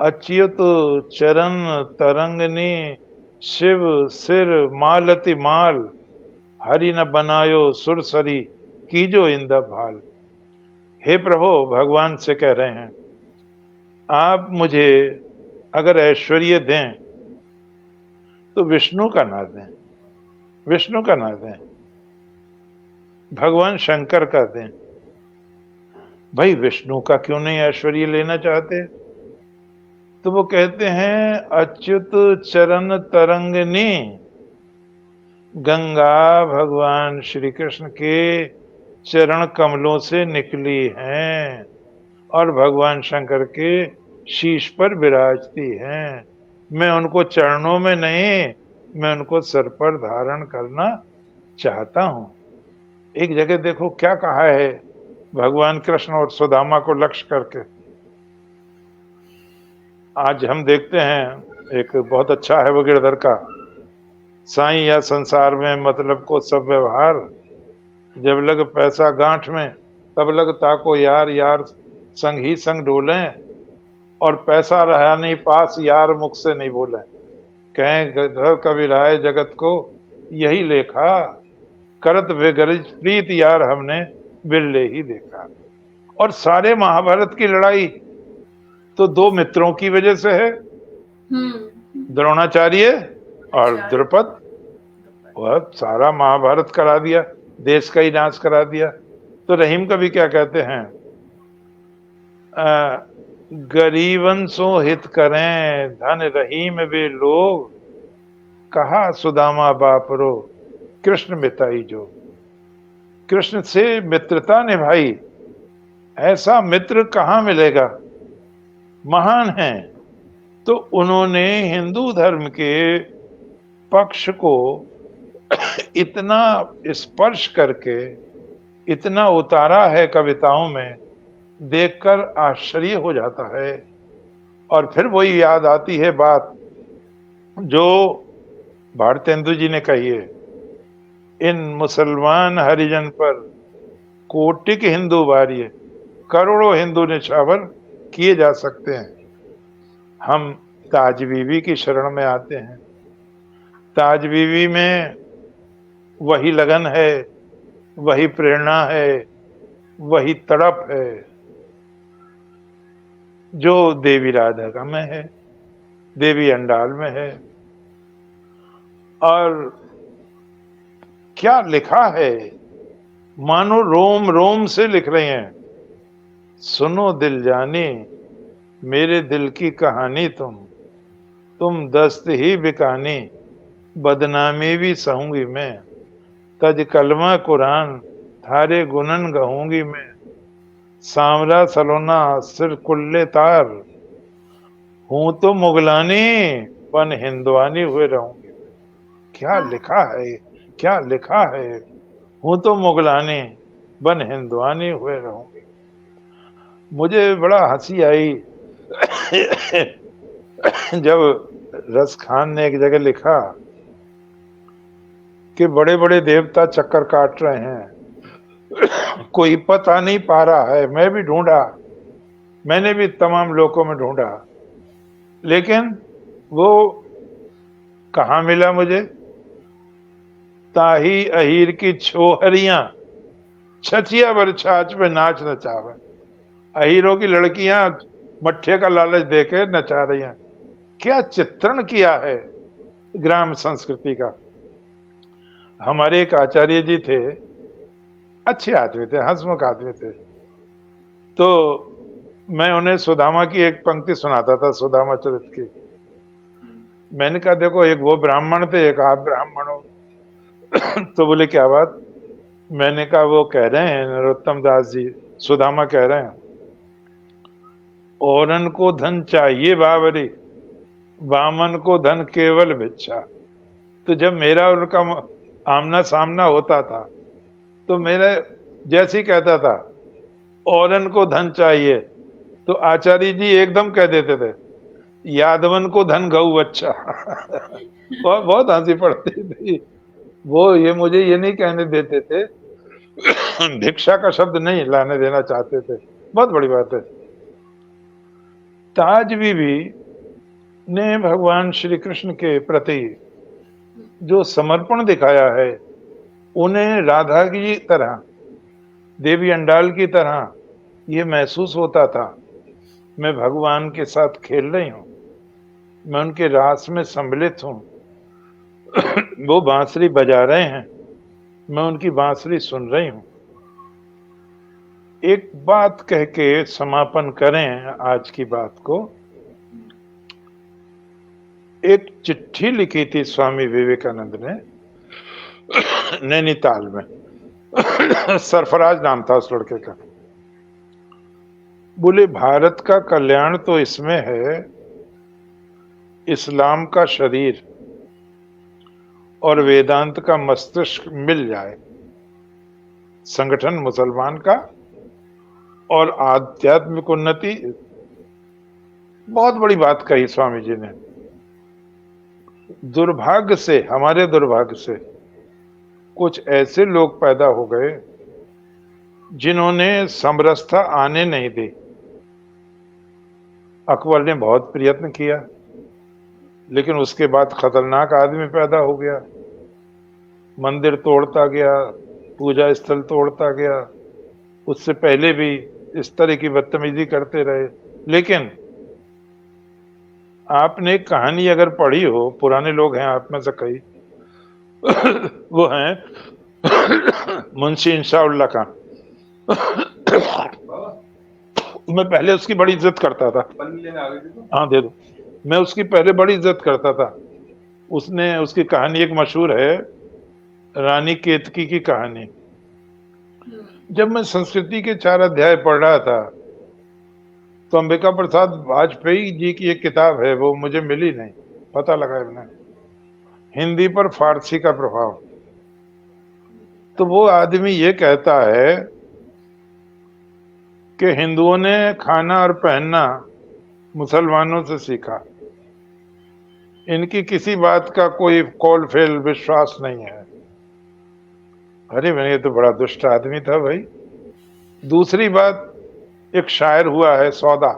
अच्युत चरण तरंगनी शिव सिर मालति माल, हरि न बनायो सुरसरी कीजो इंद भाल। हे प्रभु, भगवान से कह रहे हैं, आप मुझे अगर ऐश्वर्य दें तो विष्णु का ना दें, विष्णु का ना दें, भगवान शंकर का दें। भाई विष्णु का क्यों नहीं ऐश्वर्य लेना चाहते? तो वो कहते हैं, अच्युत चरण तरंगनी, गंगा भगवान श्री कृष्ण के चरण कमलों से निकली हैं और भगवान शंकर के शीश पर विराजती हैं। मैं उनको चरणों में नहीं, मैं उनको सर पर धारण करना चाहता हूं। एक जगह देखो क्या कहा है भगवान कृष्ण और सुदामा को लक्ष्य करके। आज हम देखते हैं एक बहुत अच्छा है वो गिरधर का, साईं या संसार में मतलब को सब व्यवहार, जब लग पैसा गांठ में तब लग ताको यार, यार संग ही संग डोले, और पैसा रहा नहीं पास यार मुख से नहीं बोले। कहें गिरधर कबीराय जगत को यही लेखा, करत बेगरज प्रीत यार हमने बिरले ही देखा। और सारे महाभारत की लड़ाई तो दो मित्रों की वजह से है, द्रोणाचार्य और द्रुपद। वह सारा महाभारत करा दिया, देश का ही नाश करा दिया। तो रहीम कवि क्या कहते हैं, गरीबन सो हित करें धन रहीम वे लोग, कहा सुदामा बापरो कृष्ण मिताई जो। कृष्ण से मित्रता निभाई, ऐसा मित्र कहाँ मिलेगा, महान है। तो उन्होंने हिंदू धर्म के पक्ष को इतना स्पर्श करके इतना उतारा है कविताओं में, देखकर आश्चर्य हो जाता है। और फिर वही याद आती है बात जो भारतेंदु जी ने कही है, इन मुसलमान हरिजन पर कोटिक हिंदू वार्य, करोड़ों हिंदू निछावर किए जा सकते हैं। हम ताज बीवी की शरण में आते हैं। ताज बीवी में वही लगन है, वही प्रेरणा है, वही तड़प है जो देवी राधा में है, देवी अंडाल में है। और क्या लिखा है, मानो रोम रोम से लिख रहे हैं। सुनो दिल जानी मेरे दिल की कहानी, तुम दस्त ही बिकानी, बदनामी भी सहूंगी मैं, तज कलमा कुरान थारे गुनन गहूंगी मैं, सांवरा सलोना सिर कुल्ले तार, हूं तो मुगलानी बन हिंदवानी हुए रहूंगी। क्या लिखा है, क्या लिखा है, हूं तो मुगलानी बन हिंदवानी हुए रहूंगी। मुझे बड़ा हंसी आई जब रस खान ने एक जगह लिखा कि बड़े बड़े देवता चक्कर काट रहे हैं, कोई पता नहीं पा रहा है। मैं भी ढूंढा, मैंने भी तमाम लोगों में ढूंढा, लेकिन वो कहाँ मिला मुझे। ताही अहीर की छोहरियां छचिया भर छाछ में नाच नचावे। अहीरों की लड़कियां मट्ठे का लालच देके नचा रही हैं। क्या चित्रण किया है ग्राम संस्कृति का। हमारे एक आचार्य जी थे, अच्छे आदमी थे, हंसमुख आदमी थे। तो मैं उन्हें सुदामा की एक पंक्ति सुनाता था, सुदामा चरित की। मैंने कहा देखो, एक वो ब्राह्मण थे, एक आप ब्राह्मण हो। तो बोले क्या बात। मैंने कहा वो कह रहे हैं नरोत्तम दास जी, सुदामा कह रहे हैं औरन को धन चाहिए बावरी, वामन को धन केवल भिक्षा। तो जब मेरा और उनका आमना सामना होता था तो मेरे जैसे ही कहता था औरन को धन चाहिए, तो आचार्य जी एकदम कह देते थे यादवन को धन गऊ अच्छा। बहुत बहुत हंसी पड़ती थी। वो ये मुझे ये नहीं कहने देते थे, भिक्षा का शब्द नहीं लाने देना चाहते थे। बहुत बड़ी बात है। ताज बीबी ने भगवान श्री कृष्ण के प्रति जो समर्पण दिखाया है, उन्हें राधा की तरह, देवी अंडाल की तरह ये महसूस होता था मैं भगवान के साथ खेल रही हूं, मैं उनके रास में सम्मिलित हूं। वो बांसुरी बजा रहे हैं, मैं उनकी बांसुरी सुन रही हूं। एक बात कह के समापन करें आज की बात को। एक चिट्ठी लिखी थी स्वामी विवेकानंद ने नैनीताल में। सरफराज नाम था उस लड़के का। बोले भारत का कल्याण तो इसमें है इस्लाम का शरीर और वेदांत का मस्तिष्क मिल जाए, संगठन मुसलमान का और आध्यात्मिक उन्नति। बहुत बड़ी बात कही स्वामी जी ने। दुर्भाग्य से, हमारे दुर्भाग्य से कुछ ऐसे लोग पैदा हो गए जिन्होंने समरसता आने नहीं दी। अकबर ने बहुत प्रयत्न किया, लेकिन उसके बाद खतरनाक आदमी पैदा हो गया, मंदिर तोड़ता गया, पूजा स्थल तोड़ता गया। उससे पहले भी इस तरह की बदतमीजी करते रहे। लेकिन आपने एक कहानी अगर पढ़ी हो, पुराने लोग हैं आप में से कई, वो हैं मुंशी इंशाउल्लाह खान। मैं पहले उसकी बड़ी इज्जत करता था। हाँ दे दो। मैं उसकी पहले बड़ी इज्जत करता था। उसकी कहानी एक मशहूर है, रानी केतकी की कहानी। जब मैं संस्कृति के 4 अध्याय पढ़ रहा था तो अंबिका प्रसाद वाजपेयी जी की एक किताब है, वो मुझे मिली नहीं, पता लगा मैंने, हिंदी पर फारसी का प्रभाव। तो वो आदमी ये कहता है कि हिंदुओं ने खाना और पहनना मुसलमानों से सीखा, इनकी किसी बात का कोई कौल फेल विश्वास नहीं है। अरे मैंने, ये तो बड़ा दुष्ट आदमी था भाई। दूसरी बात, एक शायर हुआ है सौदा,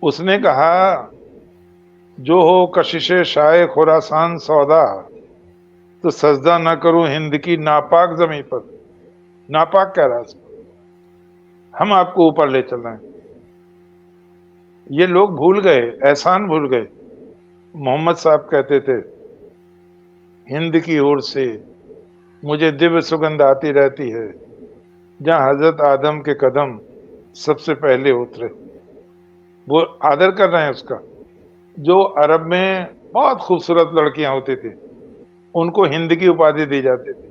उसने कहा जो हो कशिशे शाये खुरासान सौदा, तो सजदा ना करूं हिंद की नापाक जमीन पर। नापाक कह रहा, हम आपको ऊपर ले चल रहे हैं। ये लोग भूल गए, एहसान भूल गए। मोहम्मद साहब कहते थे हिंद की ओर से मुझे दिव्य सुगंध आती रहती है, जहां हजरत आदम के कदम सबसे पहले उतरे। वो आदर कर रहे हैं उसका। जो अरब में बहुत खूबसूरत लड़कियां होती थी उनको हिंद की उपाधि दी जाती थी।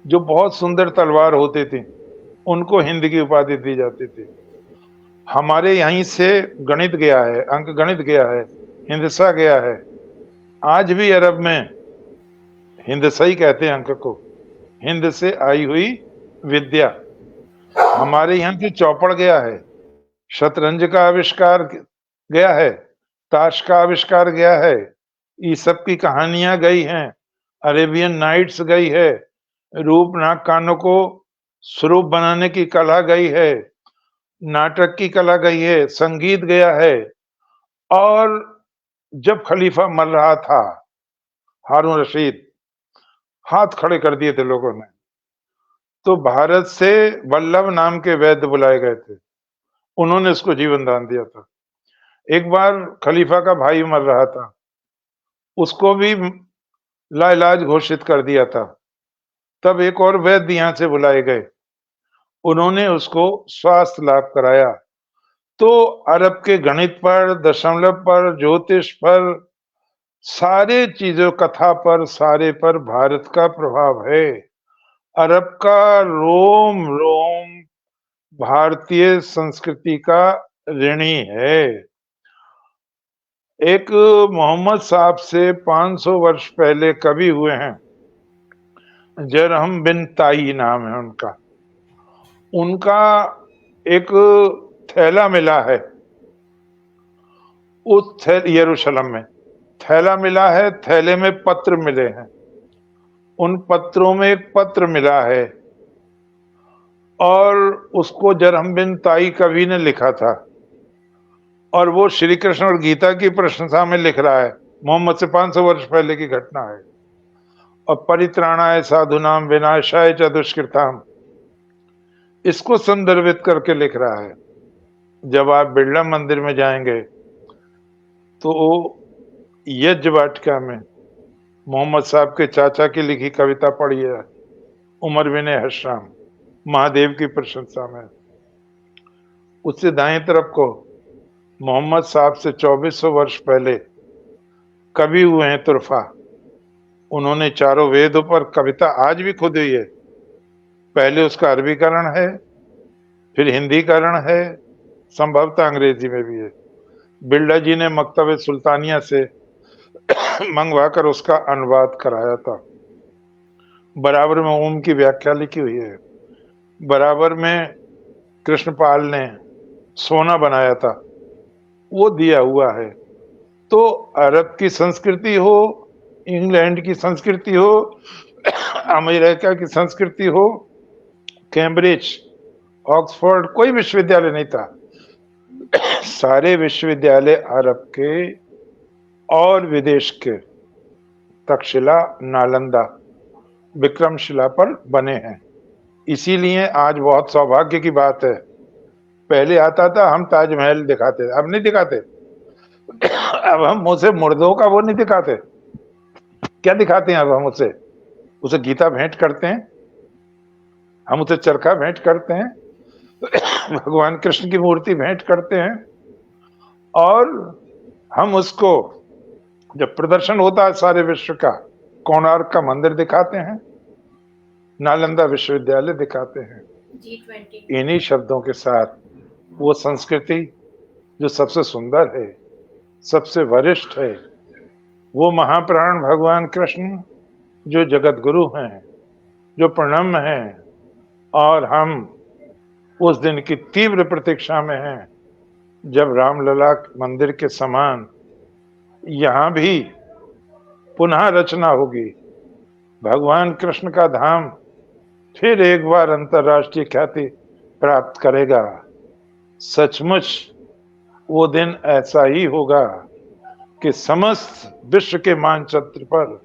जो बहुत सुंदर तलवार होती थी उनको हिंद की उपाधि दी जाती थी। हमारे यहीं से गणित गया है, अंक गणित गया है, हिंदसा गया है। आज भी अरब में हिंदसा ही कहते हैं अंक को, हिंद से आई हुई विद्या। हमारे यहाँ से चौपड़ गया है, शतरंज का आविष्कार गया है, ताश का आविष्कार गया है, ये सब की कहानियां गई हैं, अरेबियन नाइट्स गई है, रूप नाक कानों को स्वरूप बनाने की कला गई है, नाटक की कला गई है, संगीत गया है। और जब खलीफा मर रहा था हारून रशीद, हाथ खड़े कर दिए थे लोगों ने। तो भारत से वल्लभ नाम के वैद्य बुलाए गए थे, उन्होंने इसको जीवन दान दिया था। एक बार खलीफा का भाई मर रहा था, उसको भी लाइलाज घोषित कर दिया था। तब एक और वैद्य यहां से बुलाए गए, उन्होंने उसको स्वास्थ्य लाभ कराया। तो अरब के गणित पर, दशमलव पर, ज्योतिष पर, सारे चीजों, कथा पर, सारे पर भारत का प्रभाव है। अरब का रोम रोम भारतीय संस्कृति का ऋणी है। एक मोहम्मद साहब से 500 वर्ष पहले कवि हुए हैं, जरहम बिन ताई नाम है उनका। उनका एक थैला मिला है, उस यरूशलेम में थैला मिला है, थैले में पत्र मिले हैं। उन पत्रों में एक पत्र मिला है और उसको जरहम बिन ताई कवि ने लिखा था, और वो श्री कृष्ण और गीता की प्रशंसा में लिख रहा है। मोहम्मद से 500 वर्ष पहले की घटना है। और परित्राणाय साधुनाम विनाशाय च दुष्कृताम, इसको संदर्भित करके लिख रहा है। जब आप बिरला मंदिर में जाएंगे तो यज्ञ वाटिका में मोहम्मद साहब के चाचा की लिखी कविता पढ़िए, उमर बिन हशराम, महादेव की प्रशंसा में। उससे दाएं तरफ को मोहम्मद साहब से 2400 वर्ष पहले कवि हुए हैं तुरफा। उन्होंने चारों वेदों पर कविता आज भी खुद हुई है। पहले उसका अरबीकरण है, फिर हिंदीकरण है, संभवतः अंग्रेजी में भी है। बिरला जी ने मकतबे सुल्तानिया से मंगवाकर उसका अनुवाद कराया था। बराबर में ओम की व्याख्या लिखी हुई है। बराबर में कृष्णपाल ने सोना बनाया था, वो दिया हुआ है। तो अरब की संस्कृति हो, इंग्लैंड की संस्कृति हो, अमेरिका की संस्कृति हो, कैम्ब्रिज, ऑक्सफोर्ड, कोई विश्वविद्यालय नहीं था। सारे विश्वविद्यालय अरब के और विदेश के, तक्षशिला, नालंदा, विक्रमशिला पर बने हैं। इसीलिए आज बहुत सौभाग्य की बात है। पहले आता था हम ताजमहल दिखाते, अब नहीं दिखाते। अब हम उसे मुर्दों का वो नहीं दिखाते। क्या दिखाते हैं अब हम उसे गीता भेंट करते हैं, हम उसे चरखा भेंट करते हैं, भगवान कृष्ण की मूर्ति भेंट करते हैं। और हम उसको, जब प्रदर्शन होता है सारे विश्व का, कोणार्क का मंदिर दिखाते हैं, नालंदा विश्वविद्यालय दिखाते हैं। G20 इन्हीं शब्दों के साथ वो संस्कृति जो सबसे सुंदर है, सबसे वरिष्ठ है, वो महाप्राण भगवान कृष्ण जो जगत गुरु हैं, जो प्रणम्य हैं, और हम उस दिन की तीव्र प्रतीक्षा में हैं जब रामलला मंदिर के समान यहाँ भी पुनः रचना होगी। भगवान कृष्ण का धाम फिर एक बार अंतर्राष्ट्रीय ख्याति प्राप्त करेगा। सचमुच वो दिन ऐसा ही होगा कि समस्त विश्व के मानचित्र पर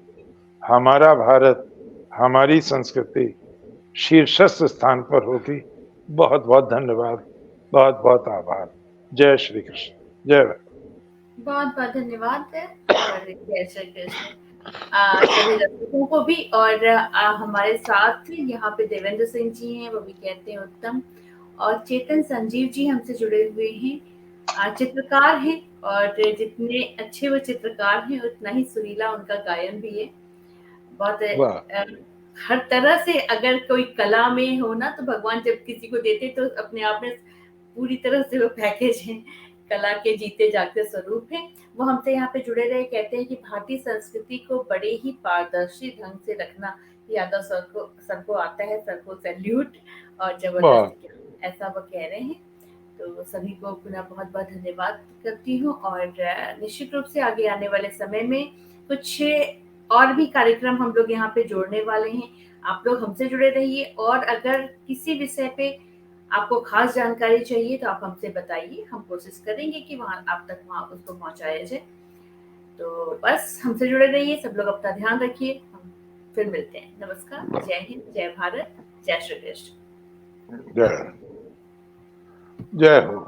हमारा भारत, हमारी संस्कृति शीर्षस्थ स्थान पर होगी। बहुत बहुत धन्यवाद, बहुत बहुत आभार। जय श्री कृष्ण, जय। बहुत बहुत धन्यवाद और जय श्री कृष्ण सभी दर्शकों को भी। और हमारे साथ यहाँ पे देवेंद्र सिंह जी हैं, वो भी कहते हैं उत्तम, और चेतन संजीव जी हमसे जुड़े हुए हैं, चित्रकार हैं, और जितने अच्छे वो चित्रकार हैं उतना ही सुरीला उनका गायन भी है। बहुत हर तरह से अगर कोई कला में हो ना, तो भगवान जब किसी को देते तो अपने आप में पूरी तरह से वो पैकेज है, कला के जीते जागते स्वरूप है। वो हमसे यहाँ पे जुड़े रहे, कहते हैं कि भारतीय संस्कृति को बड़े ही पारदर्शी ढंग से रखना यादव सर को आता है, सर को सैल्यूट और जबरदस्त, ऐसा वो कह रहे हैं। तो सभी को पुनः बहुत बहुत धन्यवाद करती हूँ, और निश्चित रूप से आगे आने वाले समय में कुछ और भी कार्यक्रम हम लोग यहाँ पे जोड़ने वाले हैं। आप लोग हमसे जुड़े रहिए, और अगर किसी विषय पे आपको खास जानकारी चाहिए तो आप हमसे बताइए, हम कोशिश करेंगे कि वहाँ आप तक वहाँ उसको पहुँचाया जाए। तो बस हमसे जुड़े रहिए, सब लोग अपना ध्यान रखिए, हम फिर मिलते हैं। नमस्कार, जय हिंद, जय भारत, जय श्री कृष्ण, जय जय हो।